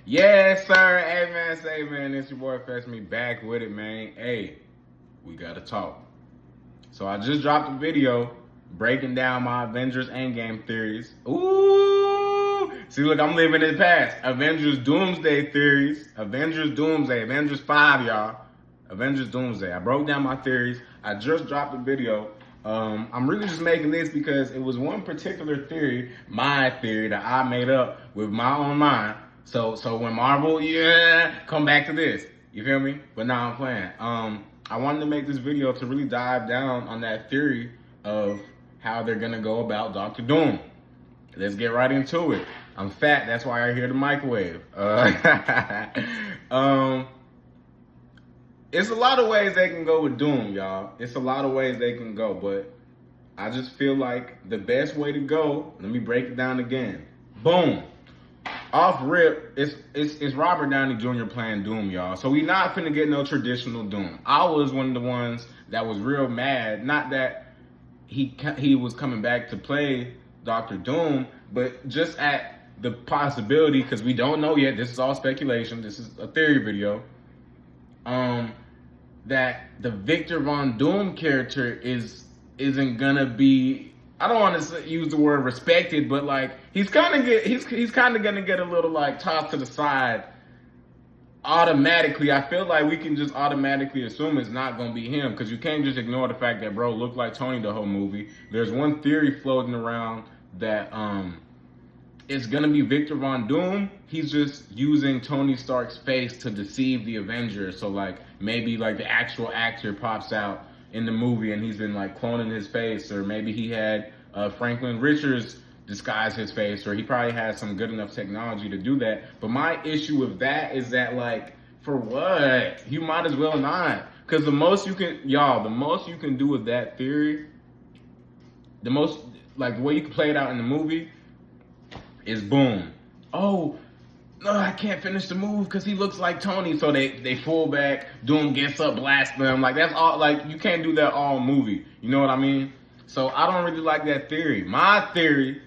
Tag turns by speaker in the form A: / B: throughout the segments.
A: Yes, sir. Hey, man, say, man, it's your boy Ifesimi back with it, man. Hey, we gotta talk. So I just dropped a video breaking down my Avengers Endgame theories. Ooh! See, look, I'm living in the past. Avengers Doomsday theories. Avengers Doomsday. Avengers 5, y'all. Avengers Doomsday. I broke down my theories. I just dropped a video. I'm really just making this because it was one particular theory, my theory, that I made up with my own mind. So when Marvel, come back to this. You feel me? But now I'm playing. I wanted to make this video to really dive down on that theory of how they're gonna go about Doctor Doom. Let's get right into it. I'm fat, that's why I hear the microwave. It's a lot of ways they can go with Doom, y'all. It's a lot of ways they can go, but I just feel like the best way to go, let me break it down again. Boom. Off rip, it's Robert Downey Jr. playing Doom, y'all. So we not finna get no traditional Doom. I was one of the ones that was real mad. Not that he was coming back to play Doctor Doom, but just at the possibility, because we don't know yet. This is all speculation. This is a theory video. That the Victor Von Doom character isn't gonna be. I don't want to use the word respected, but like he's kind of gonna get a little like tossed to the side automatically. I feel like we can just automatically assume it's not gonna be him because you can't just ignore the fact that bro looked like Tony the whole movie. There's one theory floating around that it's gonna be Victor Von Doom. He's just using Tony Stark's face to deceive the Avengers. So like maybe like the actual actor pops out in the movie and he's been like cloning his face, or maybe he had Franklin Richards disguise his face, or he probably has some good enough technology to do that. But my issue with that is that like, for what? You might as well not. Because the most you can do with that theory, the most, like the way you can play it out in the movie is boom. Oh, no, I can't finish the move because he looks like Tony. So they pull back, Doom gets up, blast them. Like that's all. Like you can't do that all movie. You know what I mean? So I don't really like that theory. My theory,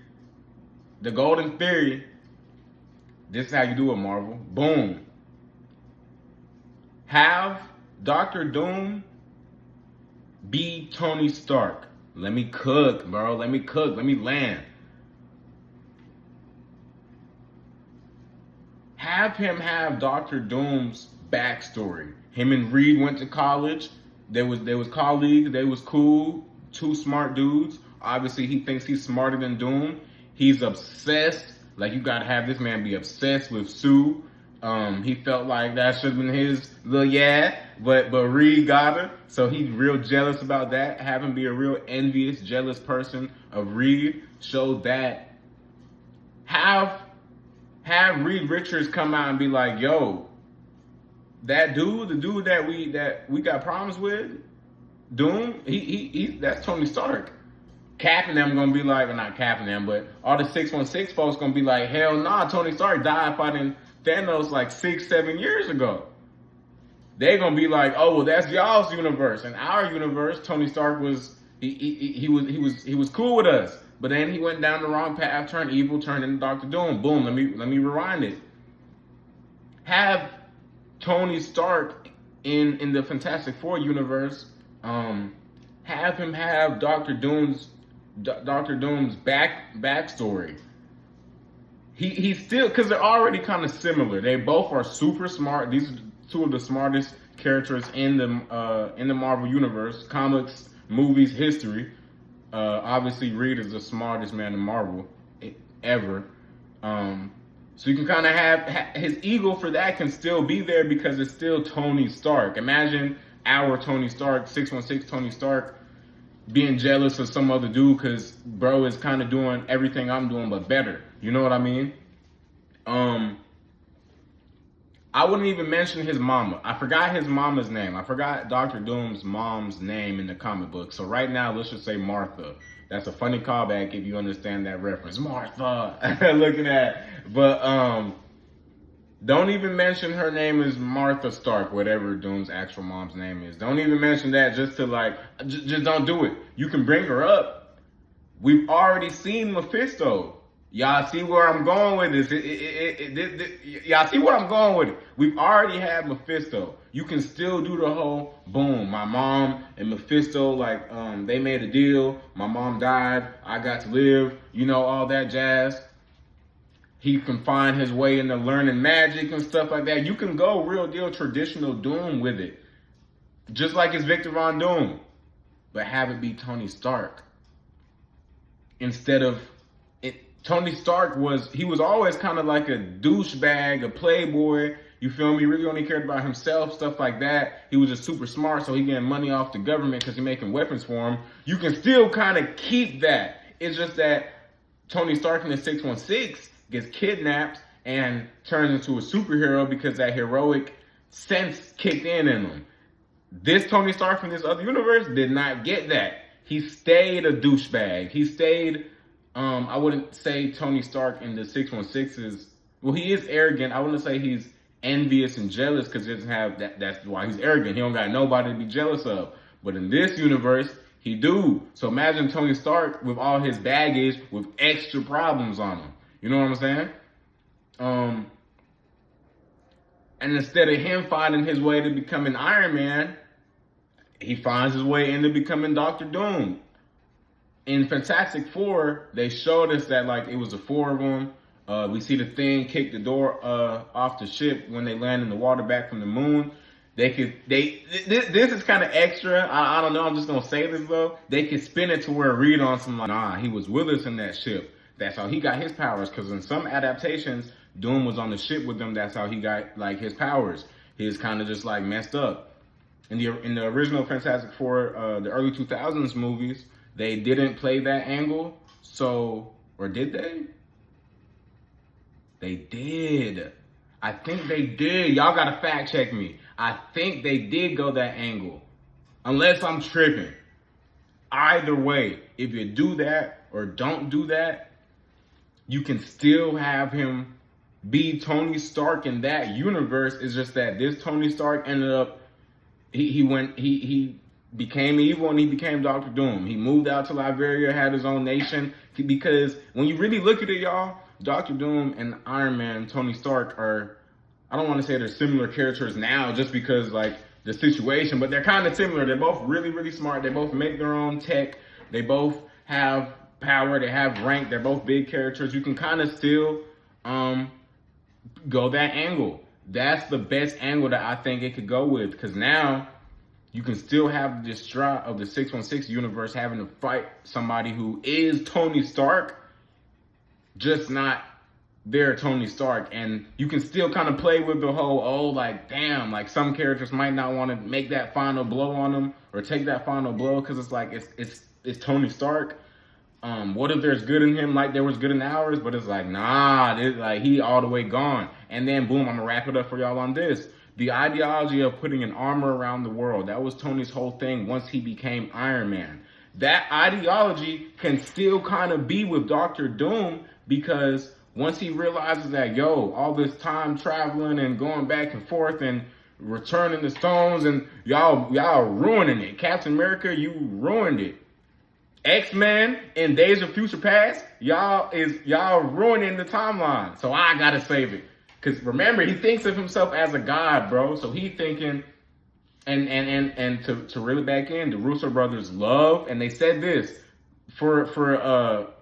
A: the golden theory. This is how you do it, Marvel. Boom. Have Doctor Doom be Tony Stark. Let me cook, bro. Let me cook. Let me land. Have him have Doctor Doom's backstory. Him and Reed went to college. They was colleagues. They was cool. Two smart dudes. Obviously, he thinks he's smarter than Doom. He's obsessed. Like you gotta have this man be obsessed with Sue. He felt like that should have been his little but Reed got her. So he's real jealous about that. Have him be a real envious, jealous person of Reed. Show that. Have Reed Richards come out and be like, yo, that dude, the dude that we got problems with, Doom, he that's Tony Stark. Cap and them gonna be like, well, not Cap and them, but all the 616 folks gonna be like, hell nah, Tony Stark died fighting Thanos like 6-7 years ago. They gonna be like, oh well, that's y'all's universe. In our universe, Tony Stark was he was cool with us. But then he went down the wrong path, turned evil, turned into Doctor Doom. Boom, let me rewind it. Have Tony Stark in the Fantastic Four universe, have him have Doctor Doom's backstory. He's still, because they're already kind of similar. They both are super smart. These are two of the smartest characters in the Marvel universe, comics, movies, history. Obviously, Reed is the smartest man in Marvel ever. So you can kind of have his ego for that can still be there because it's still Tony Stark. Imagine our Tony Stark, 616 Tony Stark, being jealous of some other dude because bro is kind of doing everything I'm doing but better. You know what I mean? I wouldn't even mention his mama. I forgot his mama's name. I forgot Doctor Doom's mom's name in the comic book. So right now, let's just say Martha. That's a funny callback if you understand that reference. Martha. Looking at. But don't even mention her name is Martha Stark, whatever Doom's actual mom's name is. Don't even mention that just to like, just don't do it. You can bring her up. We've already seen Mephisto. Y'all see where I'm going with this? Y'all see where I'm going with it? We've already had Mephisto. You can still do the whole boom. My mom and Mephisto, like, they made a deal. My mom died. I got to live. You know, all that jazz. He can find his way into learning magic and stuff like that. You can go real deal traditional Doom with it. Just like it's Victor Von Doom. But have it be Tony Stark. Instead of Tony Stark was always kind of like a douchebag, a playboy. You feel me? He really only cared about himself, stuff like that. He was just super smart, so he getting money off the government because he making weapons for him. You can still kind of keep that. It's just that Tony Stark in the 616 gets kidnapped and turns into a superhero because that heroic sense kicked in him. This Tony Stark from this other universe did not get that. He stayed a douchebag. He stayed, I wouldn't say Tony Stark in the 616 is, well, he is arrogant. I wouldn't say he's envious and jealous because he doesn't have that. That's why he's arrogant. He don't got nobody to be jealous of. But in this universe, he do. So imagine Tony Stark with all his baggage with extra problems on him. You know what I'm saying? And instead of him finding his way to becoming Iron Man, he finds his way into becoming Doctor Doom. In Fantastic Four, they showed us that like it was the four of them. We see the Thing kick the door off the ship when they land in the water back from the moon. This is kind of extra. I don't know. I'm just gonna say this though. They could spin it to where read on some like, nah, he was with us in that ship. That's how he got his powers. Because in some adaptations, Doom was on the ship with them. That's how he got like his powers. He's kind of just like messed up. In the original Fantastic Four, the early 2000s movies, they didn't play that angle. So, or did they? They did. I think they did. Y'all gotta fact check me. I think they did go that angle. Unless I'm tripping. Either way, if you do that or don't do that, you can still have him be Tony Stark in that universe. It's just that this Tony Stark ended up, he became evil and he became Doctor Doom. He moved out to Liberia, had his own nation. Because when you really look at it, y'all, Doctor Doom and Iron Man, Tony Stark are, I don't want to say they're similar characters now just because like the situation, but they're kind of similar. They're both really, really smart. They both make their own tech. They both have power. They have rank. They're both big characters. You can kind of still go that angle. That's the best angle that I think it could go with, because now you can still have the distraught of the 616 universe having to fight somebody who is Tony Stark, just not their Tony Stark. And you can still kind of play with the whole, oh, like, damn, like some characters might not want to make that final blow on them or take that final blow because it's like, it's Tony Stark. What if there's good in him like there was good in ours? But it's like, nah, like he all the way gone. And then boom, I'm gonna wrap it up for y'all on this. The ideology of putting an armor around the world, that was Tony's whole thing once he became Iron Man. That ideology can still kind of be with Doctor Doom, because once he realizes that, yo, all this time traveling and going back and forth and returning the stones, and y'all ruining it. Captain America, you ruined it. X-Men in Days of Future Past, y'all ruining the timeline. So I gotta save it. Because remember, he thinks of himself as a god, bro. So he thinking, and to reel it back in, the Russo brothers love, and they said this for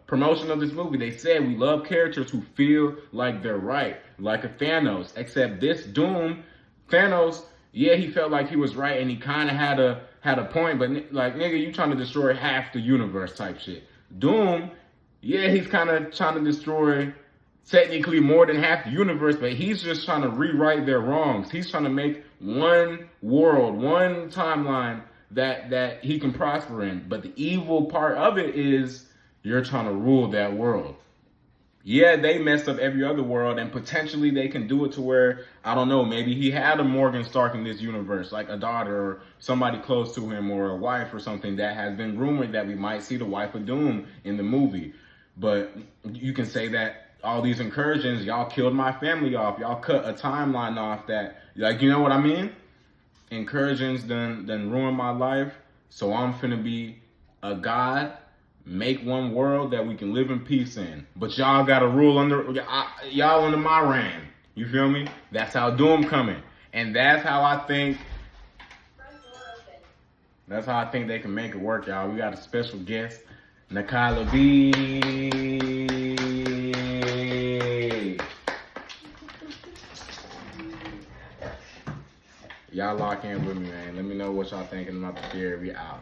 A: promotion of this movie. They said, we love characters who feel like they're right, like a Thanos. Except this Doom, Thanos, yeah, he felt like he was right, and he kind of had a point, but like, nigga, you trying to destroy half the universe type shit. Doom, yeah, he's kind of trying to destroy technically more than half the universe, but he's just trying to rewrite their wrongs. He's trying to make one world, one timeline that he can prosper in. But the evil part of it is you're trying to rule that world. Yeah, they messed up every other world, and potentially they can do it to where, I don't know, maybe he had a Morgan Stark in this universe, like a daughter or somebody close to him, or a wife or something that has been rumored that we might see the wife of Doom in the movie. But you can say that all these incursions, y'all killed my family off. Y'all cut a timeline off that, like, you know what I mean? Incursions done ruined my life, so I'm finna be a god make one world that we can live in peace in. But y'all got to rule y'all under my reign. You feel me? That's how doom coming. And that's how I think they can make it work, y'all. We got a special guest, Nakala B. Y'all lock in with me, man. Let me know what y'all thinking about the theory. We out.